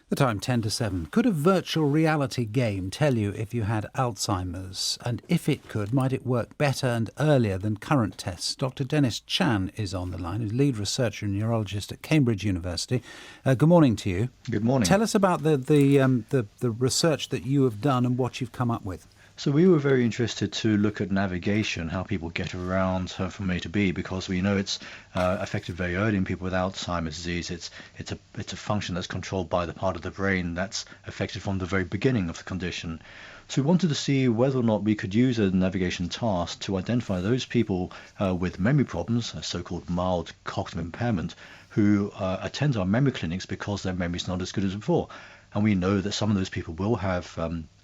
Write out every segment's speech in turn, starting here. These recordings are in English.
The time 10 to 7. Could a virtual reality game tell you if you had Alzheimer's? And if it could, might it work better and earlier than current tests? Dr. Dennis Chan is on the line, who's lead researcher and neurologist at Cambridge University. Good morning to you. Good morning. Tell us about the research that you have done and what you've come up with. So we were very interested to look at navigation, how people get around from A to B, because we know it's affected very early in people with Alzheimer's disease. It's a function that's controlled by the part of the brain that's affected from the very beginning of the condition. So we wanted to see whether or not we could use a navigation task to identify those people with memory problems, a so-called mild cognitive impairment, who attend our memory clinics because their memory is not as good as before. And we know that some of those people will have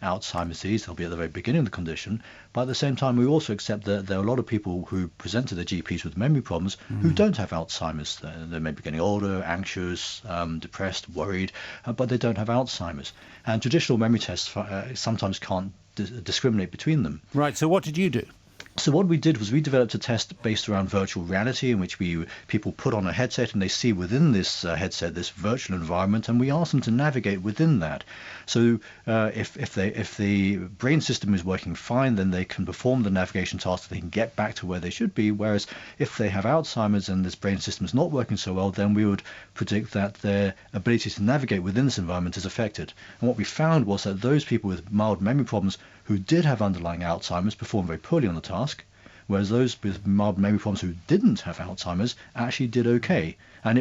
Alzheimer's disease. They'll be at the very beginning of the condition. But at the same time, we also accept that there are a lot of people who present to their GPs with memory problems who don't have Alzheimer's. They may be getting older, anxious, depressed, worried, but they don't have Alzheimer's. And traditional memory tests sometimes can't discriminate between them. Right, so what did you do? So what we did was we developed a test based around virtual reality, in which people put on a headset and they see within this headset this virtual environment, and we ask them to navigate within that. So if the brain system is working fine, then they can perform the navigation task, they can get back to where they should be. Whereas if they have Alzheimer's and this brain system is not working so well, then we would predict that their ability to navigate within this environment is affected. And what we found was that those people with mild memory problems who did have underlying Alzheimer's performed very poorly on the task, whereas those with mild memory problems who didn't have Alzheimer's actually did okay. And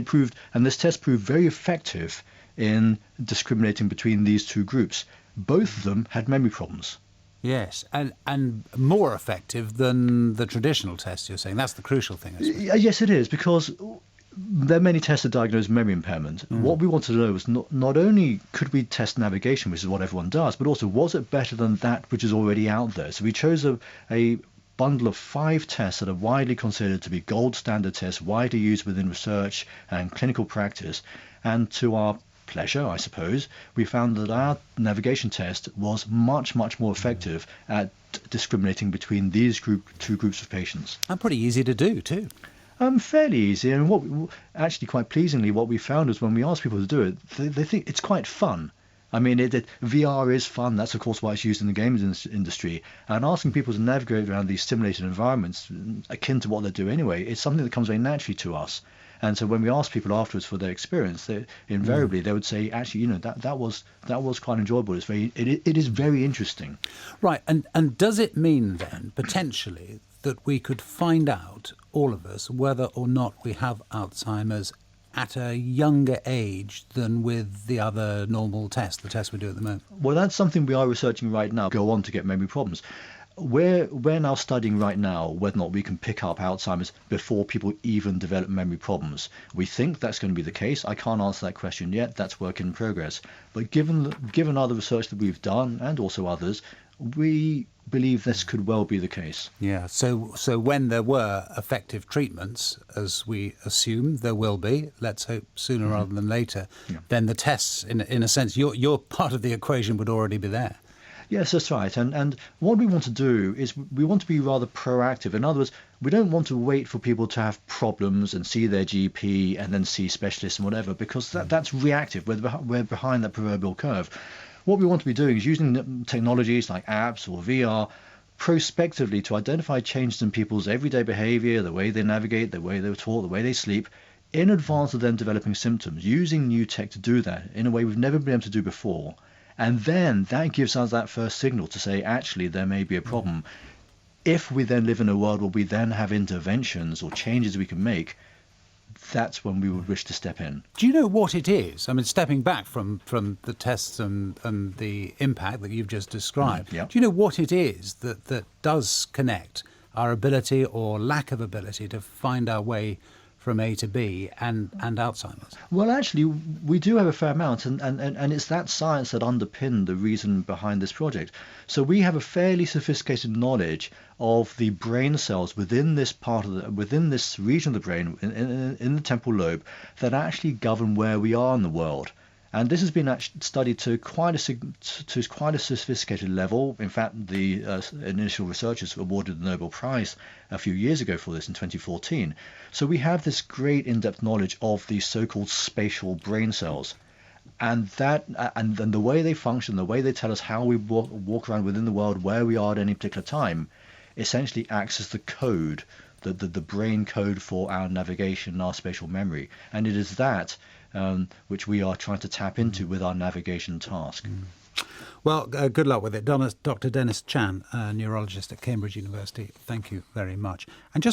this test proved very effective in discriminating between these two groups. Both of them had memory problems. Yes, and more effective than the traditional test, you're saying. That's the crucial thing, I suppose. Yes, it is, because there are many tests that diagnose memory impairment. What we wanted to know was not only could we test navigation, which is what everyone does, but also was it better than that which is already out there. So we chose a bundle of 5 tests that are widely considered to be gold standard tests, widely used within research and clinical practice. And to our pleasure, I suppose, we found that our navigation test was much, much more effective at discriminating between these two groups of patients. And pretty easy to do, too. Fairly easy, and actually quite pleasingly, what we found is when we ask people to do it, they think it's quite fun. I mean, VR is fun. That's, of course, why it's used in the games industry. And asking people to navigate around these simulated environments, akin to what they do anyway, is something that comes very naturally to us. And so when we ask people afterwards for their experience, invariably they would say, actually, that was quite enjoyable. It is very interesting. Right, and does it mean then, potentially, that we could find out, all of us, whether or not we have Alzheimer's at a younger age than with the other normal test, the test we do at the moment? Well, that's something we are researching right now, go on to get memory problems. We're now studying right now whether or not we can pick up Alzheimer's before people even develop memory problems. We think that's going to be the case. I can't answer that question yet. That's work in progress. But given other research that we've done, and also others, we believe this could well be the case. Yeah, so when there were effective treatments, as we assume there will be, let's hope sooner rather than later, then the tests, in a sense, your part of the equation would already be there. Yes, that's right. And what we want to do is we want to be rather proactive. In other words, we don't want to wait for people to have problems and see their GP and then see specialists and whatever, because that's reactive. We're behind that proverbial curve. What we want to be doing is using technologies like apps or VR prospectively to identify changes in people's everyday behavior, the way they navigate, the way they talk, the way they sleep, in advance of them developing symptoms, using new tech to do that in a way we've never been able to do before. And then that gives us that first signal to say, actually, there may be a problem. If we then live in a world where we then have interventions or changes we can make, that's when we would wish to step in. Do you know what it is? I mean, stepping back from the tests and the impact that you've just described, Yeah. Do you know what it is that does connect our ability or lack of ability to find our way from A to B and Alzheimer's? Well, actually, we do have a fair amount, and it's that science that underpinned the reason behind this project. So we have a fairly sophisticated knowledge of the brain cells within this within this region of the brain, in the temporal lobe, that actually govern where we are in the world. And this has been studied to quite a sophisticated level. In fact, the initial researchers awarded the Nobel Prize a few years ago for this in 2014. So we have this great in-depth knowledge of these so-called spatial brain cells. And the way they function, the way they tell us how we walk around within the world, where we are at any particular time, essentially acts as the code, the brain code for our navigation and our spatial memory. And it is that which we are trying to tap into with our navigation task. Well, good luck with it. Dr. Dennis Chan, a neurologist at Cambridge University, thank you very much. And just